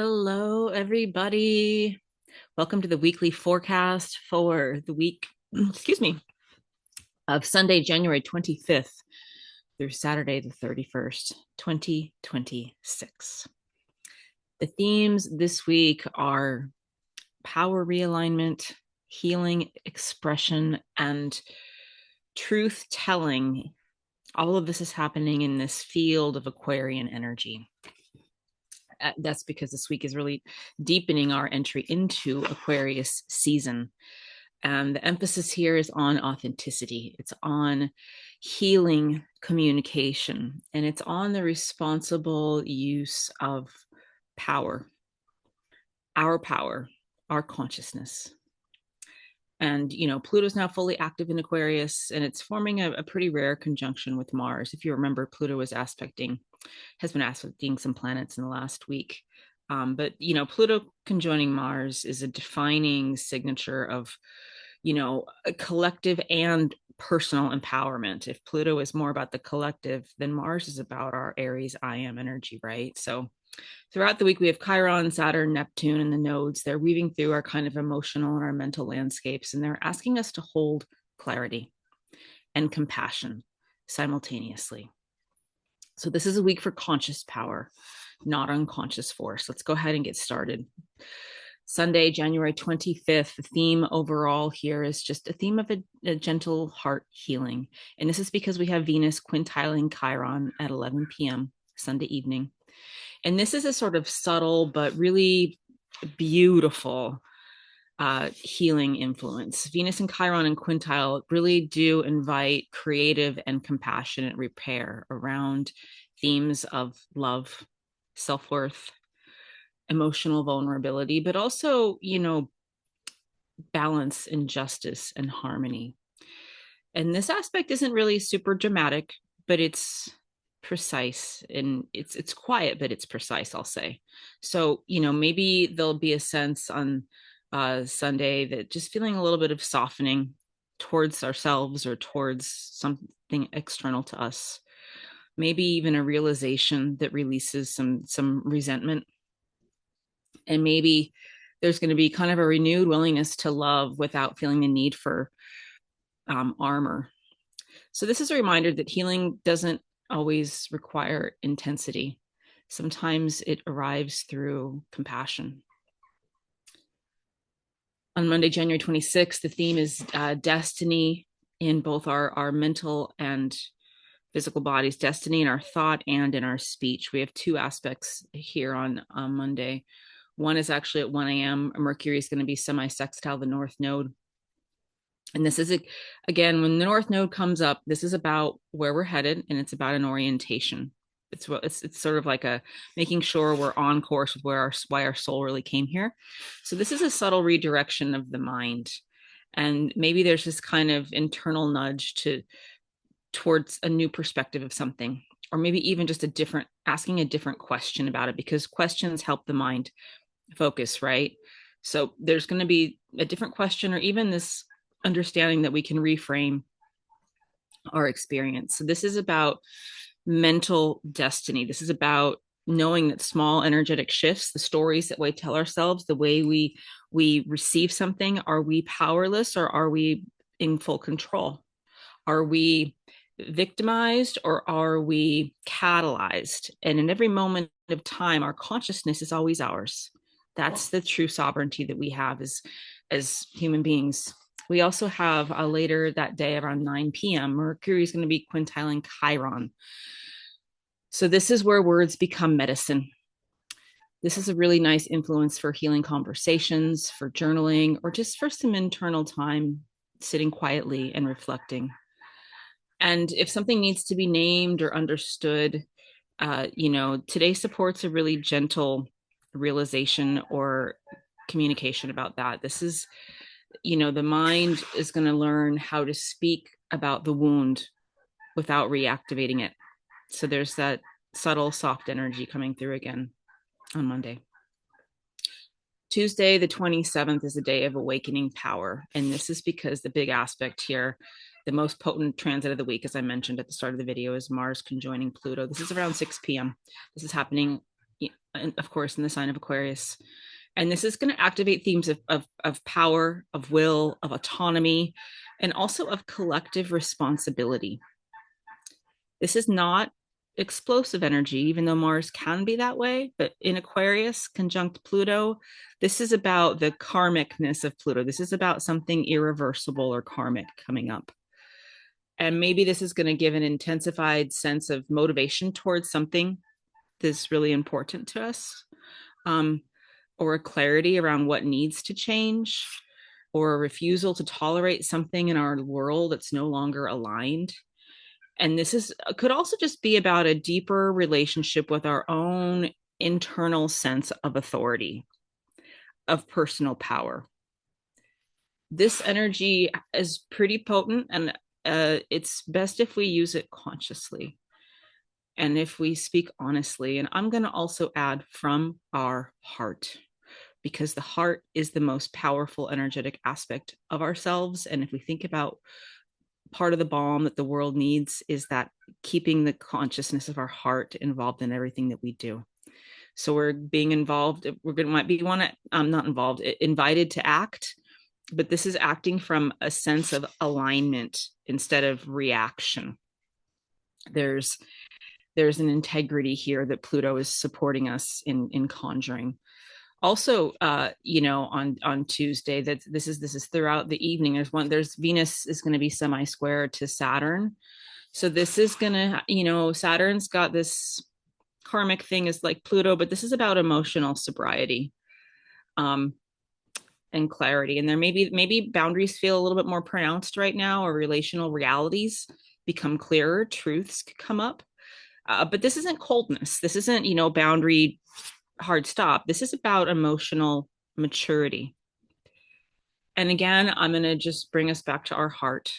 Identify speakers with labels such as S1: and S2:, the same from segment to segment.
S1: Hello, everybody. Welcome to the weekly forecast for the week, excuse me, of Sunday, January 25th through Saturday, the 31st, 2026. The themes this week are power realignment, healing, expression, and truth telling. All of this is happening in this field of Aquarian energy. That's because this week is really deepening our entry into Aquarius season. And the emphasis here is on authenticity. It's on healing communication, and it's on the responsible use of power, our consciousness. And, Pluto's now fully active in Aquarius, and it's forming a pretty rare conjunction with Mars. If you remember, Pluto has been aspecting some planets in the last week. But, Pluto conjoining Mars is a defining signature of, a collective and personal empowerment. If Pluto is more about the collective, then Mars is about our Aries I am energy, right? So throughout the week, we have Chiron, Saturn, Neptune, and the nodes. They're weaving through our kind of emotional and our mental landscapes, and they're asking us to hold clarity and compassion simultaneously. So this is a week for conscious power, not unconscious force. Let's go ahead and get started. Sunday, January 25th, the theme overall here is just a theme of a gentle heart healing. And this is because we have Venus quintiling Chiron at 11 p.m. Sunday evening. And this is a sort of subtle but really beautiful healing influence. Venus and Chiron and quintile really do invite creative and compassionate repair around themes of love, self-worth, emotional vulnerability, but also, balance and justice and harmony. And this aspect isn't really super dramatic, but it's precise, and it's quiet, but it's precise, I'll say. So, maybe there'll be a sense on Sunday that just feeling a little bit of softening towards ourselves or towards something external to us. Maybe even a realization that releases some resentment. And maybe there's going to be kind of a renewed willingness to love without feeling the need for armor. So this is a reminder that healing doesn't always require intensity. Sometimes it arrives through compassion. On Monday, January 26th, the theme is destiny in both our mental and physical bodies, destiny in our thought and in our speech. We have two aspects here on Monday. One is actually at 1 a.m. Mercury is going to be semi-sextile the North Node. And this is, again, when the North Node comes up, this is about where we're headed, and it's about an orientation. It's sort of like a making sure we're on course with why our soul really came here. So this is a subtle redirection of the mind. And maybe there's this kind of internal nudge towards a new perspective of something, or maybe even just asking a different question about it, because questions help the mind focus, right? So there's going to be a different question, or even this understanding that we can reframe our experience. So this is about mental destiny. This is about knowing that small energetic shifts, the stories that we tell ourselves, the way we receive something, are we powerless or are we in full control? Are we victimized or are we catalyzed? And in every moment of time, our consciousness is always ours. That's the true sovereignty that we have as human beings. We also have later that day around 9 p.m., Mercury is going to be quintiling Chiron. So this is where words become medicine. This is a really nice influence for healing conversations, for journaling, or just for some internal time, sitting quietly and reflecting. And if something needs to be named or understood, today supports a really gentle realization or communication about that. This is, the mind is going to learn how to speak about the wound without reactivating it. So there's that subtle, soft energy coming through again on Monday. Tuesday, the 27th, is a day of awakening power. And this is because the big aspect here, the most potent transit of the week, as I mentioned at the start of the video, is Mars conjoining Pluto. This is around 6 p.m. This is happening and of course in the sign of Aquarius. And this is going to activate themes of power, of will, of autonomy, and also of collective responsibility. This is not explosive energy, even though Mars can be that way. But in Aquarius, conjunct Pluto, this is about the karmicness of Pluto. This is about something irreversible or karmic coming up. And maybe this is going to give an intensified sense of motivation towards something that's really important to us, um, or a clarity around what needs to change, or a refusal to tolerate something in our world that's no longer aligned. And this is could also just be about a deeper relationship with our own internal sense of authority, of personal power. This energy is pretty potent, and it's best if we use it consciously and if we speak honestly. And I'm going to also add from our heart, because the heart is the most powerful energetic aspect of ourselves. And if we think about part of the balm that the world needs, is that keeping the consciousness of our heart involved in everything that we do. So we're being involved. We're going to might be one. Not involved. Invited to act, but this is acting from a sense of alignment instead of reaction. There's an integrity here that Pluto is supporting us in conjuring. Also, on Tuesday, that this is throughout the evening. There's Venus is going to be semi square to Saturn. So this is going to, Saturn's got this karmic thing is like Pluto, but this is about emotional sobriety, and clarity. And there maybe boundaries feel a little bit more pronounced right now, or relational realities become clearer, truths come up. But this isn't coldness. This isn't, boundary hard stop. This is about emotional maturity. And again, I'm going to just bring us back to our heart.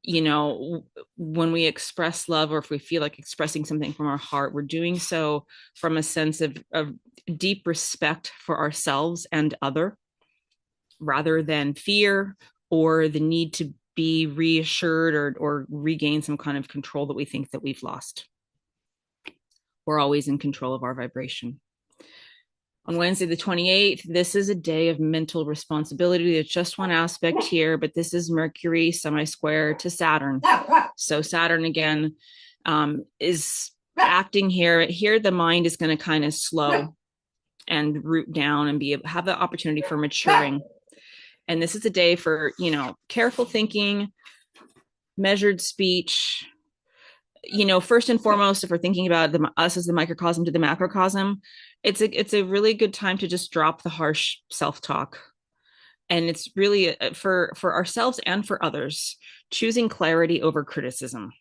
S1: When we express love, or if we feel like expressing something from our heart, we're doing so from a sense of deep respect for ourselves and other, rather than fear or the need to be reassured or regain some kind of control that we think that we've lost. We're always in control of our vibration. On Wednesday, the 28th, this is a day of mental responsibility. There's just one aspect here, but this is Mercury semi-square to Saturn. So Saturn, again, is acting here. Here, the mind is going to kind of slow and root down and have the opportunity for maturing. And this is a day for, careful thinking, measured speech. First and foremost, if we're thinking about us as the microcosm to the macrocosm, it's a really good time to just drop the harsh self-talk. And it's really for ourselves and for others, choosing clarity over criticism.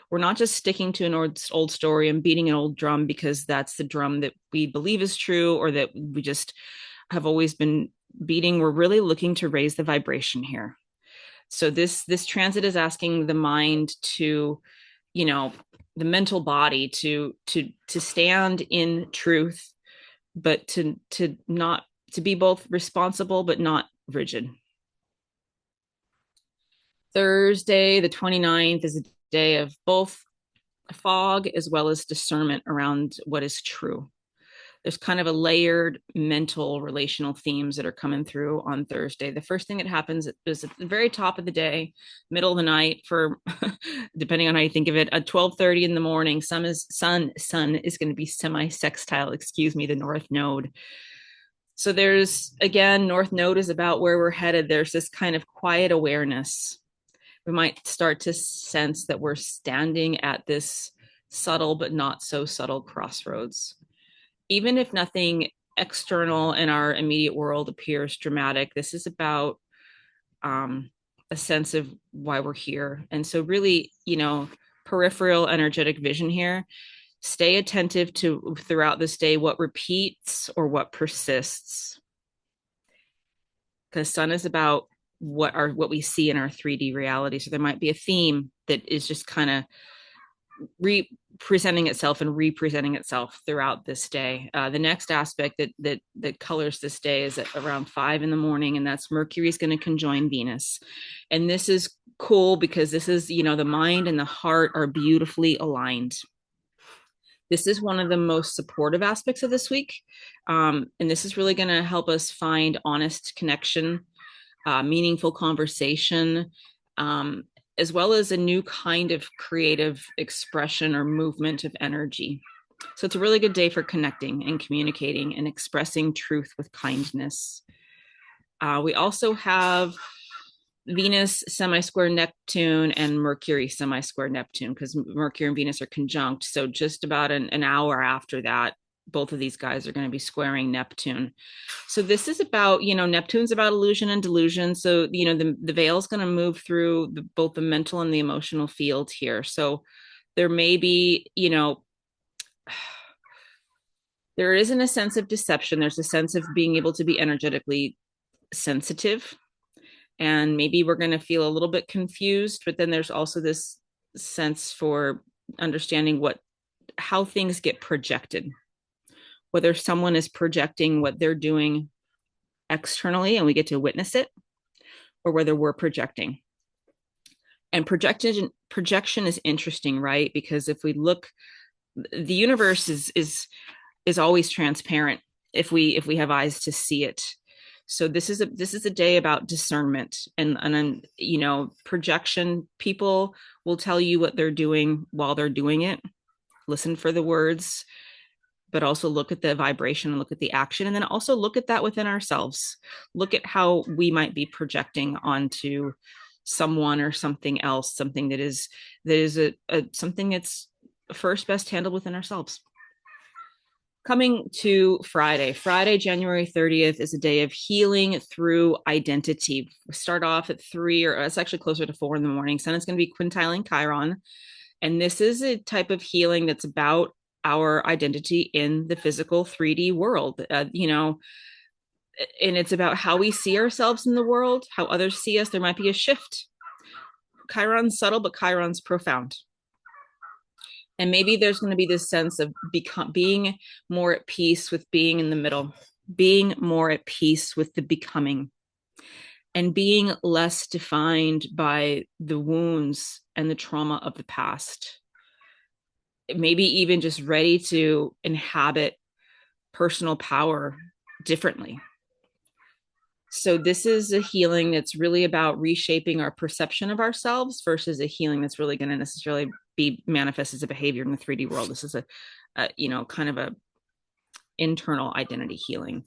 S1: We're not just sticking to an old story and beating an old drum because that's the drum that we believe is true, or that we just have always been beating. We're really looking to raise the vibration here. So this transit is asking the mind to, the mental body to stand in truth, but to not to be both responsible but not rigid. Thursday, the 29th, is a day of both fog as well as discernment around what is true. There's kind of a layered mental relational themes that are coming through on Thursday. The first thing that happens is at the very top of the day, middle of the night, for depending on how you think of it, at 12:30 in the morning, sun is going to be semi-sextile, the North Node. So there's, again, North Node is about where we're headed. There's this kind of quiet awareness. We might start to sense that we're standing at this subtle but not so subtle crossroads. Even if nothing external in our immediate world appears dramatic, this is about a sense of why we're here. And so really, peripheral energetic vision here. Stay attentive to, throughout this day, what repeats or what persists. Because sun is about what we see in our 3D reality. So there might be a theme that is just kind of representing itself and representing itself throughout this day. The next aspect that colors this day is at around 5 in the morning, and that's Mercury is going to conjoin Venus. And this is cool because this is, the mind and the heart are beautifully aligned. This is one of the most supportive aspects of this week. And this is really going to help us find honest connection, meaningful conversation, um, as well as a new kind of creative expression or movement of energy. So it's a really good day for connecting and communicating and expressing truth with kindness. We also have Venus semi-square Neptune and Mercury semi-square Neptune, because Mercury and Venus are conjunct. So just about an hour after that, both of these guys are going to be squaring Neptune. So this is about, Neptune's about illusion and delusion. So, the veil is going to move through both the mental and the emotional field here. So there may be, there isn't a sense of deception. There's a sense of being able to be energetically sensitive, and maybe we're going to feel a little bit confused, but then there's also this sense for understanding how things get projected, whether someone is projecting what they're doing externally and we get to witness it, or whether we're projecting. And projection is interesting, right? Because if we look, the universe is always transparent if we have eyes to see it. So this is a day about discernment, and projection. People will tell you what they're doing while they're doing it. Listen for the words, but also look at the vibration and look at the action, and then also look at that within ourselves. Look at how we might be projecting onto someone or something else, something that is something that's first best handled within ourselves. Coming to Friday, January 30th, is a day of healing through identity. We start off at 3, or it's actually closer to 4 in the morning. Sun is going to be quintiling Chiron. And this is a type of healing that's about our identity in the physical 3D world, and it's about how we see ourselves in the world, how others see us. There might be a shift. Chiron's subtle, but Chiron's profound. And maybe there's going to be this sense of being more at peace with being in the middle, being more at peace with the becoming, and being less defined by the wounds and the trauma of the past. Maybe even just ready to inhabit personal power differently. So this is a healing that's really about reshaping our perception of ourselves versus a healing that's really going to necessarily be manifest as a behavior in the 3D world. This is a kind of a internal identity healing.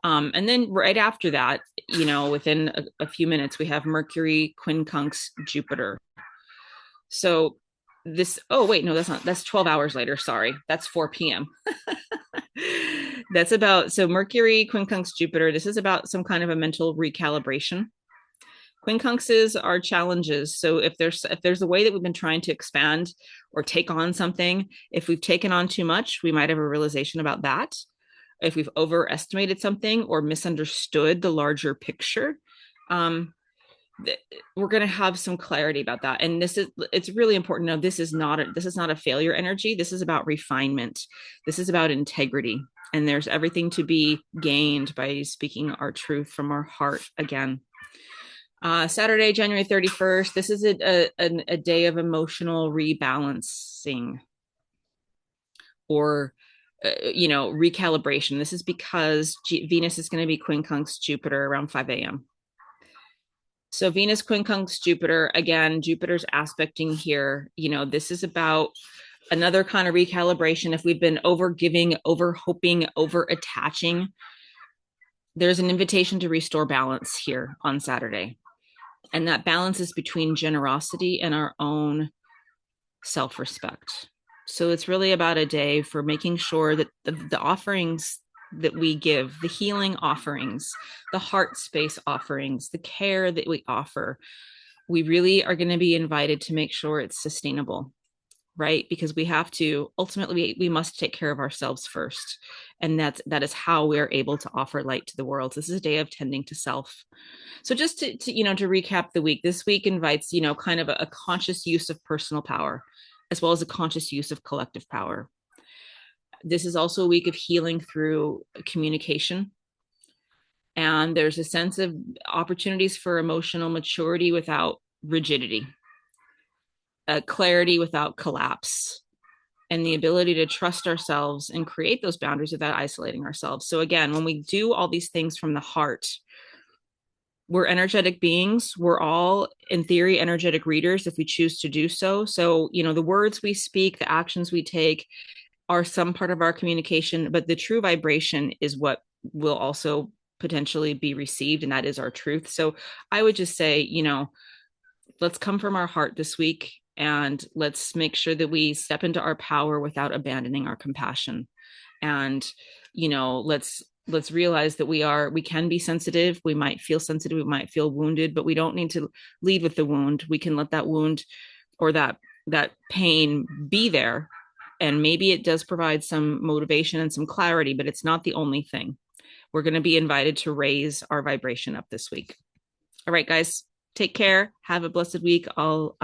S1: And then right after that, within a few minutes, we have Mercury quincunx Jupiter. So oh wait, no, that's 12 hours later. Sorry, that's 4 p.m. That's about, so Mercury quincunx Jupiter, this is about some kind of a mental recalibration. Quincunxes are challenges. So if there's a way that we've been trying to expand or take on something, if we've taken on too much, we might have a realization about that. If we've overestimated something or misunderstood the larger picture, we're going to have some clarity about that. And it's really important to know this is not a failure energy. This is about refinement. This is about integrity. And there's everything to be gained by speaking our truth from our heart again. Saturday, January 31st, this is a day of emotional rebalancing, or recalibration. This is because Venus is going to be quincunx Jupiter around 5 a.m. So Venus quincunx Jupiter, again, Jupiter's aspecting here. This is about another kind of recalibration. If we've been over giving, over hoping, over attaching, there's an invitation to restore balance here on Saturday. And that balance is between generosity and our own self-respect. So it's really about a day for making sure that the offerings that we give, the healing offerings, the heart space offerings, the care that we offer, we really are going to be invited to make sure it's sustainable, right? Because we have to, ultimately, we must take care of ourselves first. And that is how we're able to offer light to the world. This is a day of tending to self. So just to recap the week, this week invites, kind of a conscious use of personal power, as well as a conscious use of collective power. This is also a week of healing through communication. And there's a sense of opportunities for emotional maturity without rigidity, clarity without collapse, and the ability to trust ourselves and create those boundaries without isolating ourselves. So again, when we do all these things from the heart, we're energetic beings. We're all, in theory, energetic readers if we choose to do so. So, the words we speak, the actions we take are some part of our communication, but the true vibration is what will also potentially be received, and that is our truth. So I would just say, let's come from our heart this week, and let's make sure that we step into our power without abandoning our compassion. And let's realize that we can be sensitive. We might feel sensitive, we might feel wounded, but we don't need to lead with the wound. We can let that wound or that pain be there, and maybe it does provide some motivation and some clarity, but it's not the only thing. We're going to be invited to raise our vibration up this week. All right, guys, take care. Have a blessed week. I'll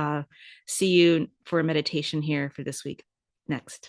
S1: see you for a meditation here for this week next.